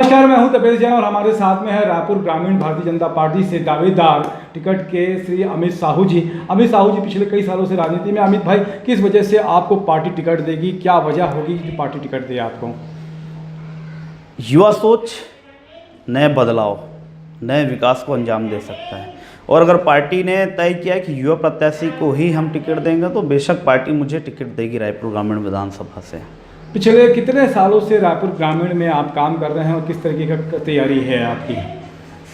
नमस्कार, मैं हूं तपेश जैन और हमारे साथ में है रायपुर ग्रामीण भारतीय जनता पार्टी से दावेदार टिकट के श्री अमित साहू जी। अमित साहू जी पिछले कई सालों से राजनीति में। अमित भाई, किस वजह से आपको पार्टी टिकट देगी, क्या वजह होगी कि पार्टी टिकट दे आपको? युवा सोच नए बदलाव, नए विकास को अंजाम दे सकता है। और अगर पार्टी ने तय किया कि युवा प्रत्याशी को ही हम टिकट देंगे तो बेशक पार्टी मुझे टिकट देगी रायपुर ग्रामीण विधानसभा से। पिछले कितने सालों से रायपुर ग्रामीण में आप काम कर रहे हैं और किस तरीके का तैयारी है आपकी?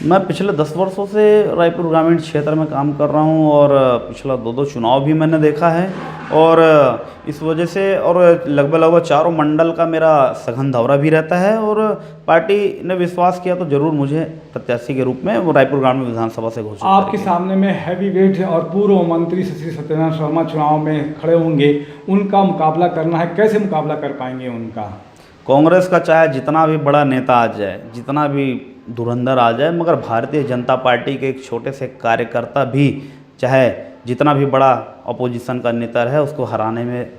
मैं पिछले 10 वर्षों से रायपुर ग्रामीण क्षेत्र में काम कर रहा हूं और पिछला 2 चुनाव भी मैंने देखा है और इस वजह से और लगभग 4 मंडल का मेरा सघन दौरा भी रहता है और पार्टी ने विश्वास किया तो जरूर मुझे प्रत्याशी के रूप में रायपुर ग्रामीण विधानसभा से घोषित आपके सामने में हैवी वेट और पूर्व मंत्री श्री सत्यनारायण शर्मा चुनाव में खड़े होंगे, उनका मुकाबला करना है, कैसे मुकाबला कर पाएंगे उनका? कांग्रेस का चाहे जितना भी बड़ा नेता आ जाए, जितना भी धुरंधर आ जाए, मगर भारतीय जनता पार्टी के एक छोटे से कार्यकर्ता भी चाहे जितना भी बड़ा अपोजिशन का नेता है उसको हराने में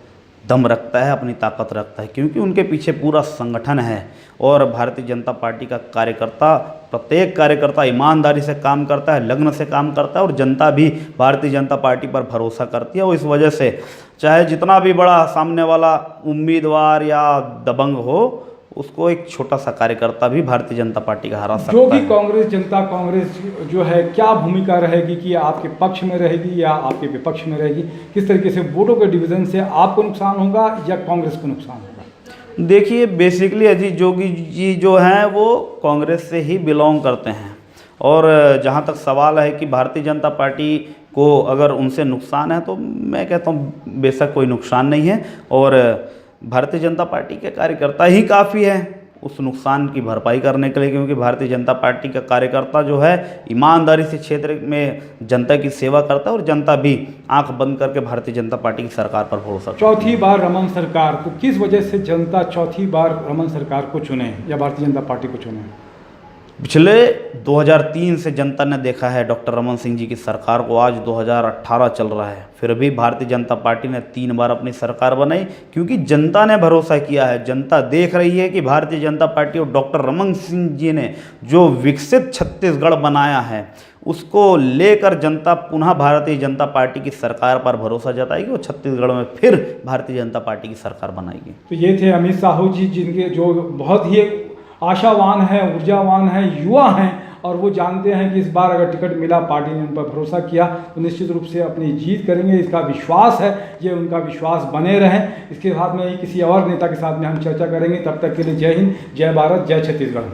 दम रखता है, अपनी ताकत रखता है, क्योंकि उनके पीछे पूरा संगठन है। और भारतीय जनता पार्टी का कार्यकर्ता, प्रत्येक कार्यकर्ता ईमानदारी से काम करता है, लगन से काम करता है और जनता भी भारतीय जनता पार्टी पर भरोसा करती है। और इस वजह से चाहे जितना भी बड़ा सामने वाला उम्मीदवार या दबंग हो, उसको एक छोटा सा कार्यकर्ता भी भारतीय जनता पार्टी का हरा सकता है। जो कि कांग्रेस, जनता कांग्रेस जो है, क्या भूमिका रहेगी कि आपके पक्ष में रहेगी या आपके विपक्ष में रहेगी? किस तरीके से वोटों के डिवीजन से आपको नुकसान होगा या कांग्रेस को नुकसान होगा? देखिए, बेसिकली अजीत जोगी जी जो हैं वो कांग्रेस से ही बिलोंग करते हैं और जहाँ तक सवाल है कि भारतीय जनता पार्टी को अगर उनसे नुकसान है तो मैं कहता हूँ बेशक कोई नुकसान नहीं है और भारतीय जनता पार्टी के कार्यकर्ता ही काफ़ी है उस नुकसान की भरपाई करने के लिए, क्योंकि भारतीय जनता पार्टी का कार्यकर्ता जो है ईमानदारी से क्षेत्र में जनता की सेवा करता है और जनता भी आंख बंद करके भारतीय जनता पार्टी की सरकार पर भरोसा करती है। चौथी बार रमन सरकार, तो किस वजह से जनता चौथी बार रमन सरकार को चुने या भारतीय जनता पार्टी को चुने? पिछले 2003 से जनता ने देखा है डॉक्टर रमन सिंह जी की सरकार को, आज 2018 चल रहा है, फिर भी भारतीय जनता पार्टी ने 3 बार अपनी सरकार बनाई, क्योंकि जनता ने भरोसा किया है। जनता देख रही है कि भारतीय जनता पार्टी और डॉक्टर रमन सिंह जी ने जो विकसित छत्तीसगढ़ बनाया है उसको लेकर जनता पुनः भारतीय जनता पार्टी की सरकार पर भरोसा जताएगी और छत्तीसगढ़ में फिर भारतीय जनता पार्टी की सरकार बनाएगी। तो ये थे अमित साहू जी, जिनके जो बहुत ही आशावान है, ऊर्जावान है, युवा हैं और वो जानते हैं कि इस बार अगर टिकट मिला, पार्टी ने उन पर भरोसा किया तो निश्चित रूप से अपनी जीत करेंगे, इसका विश्वास है। ये उनका विश्वास बने रहें। इसके साथ में ही किसी और नेता के साथ में हम चर्चा करेंगे। तब तक के लिए जय हिंद, जय भारत, जय छत्तीसगढ़।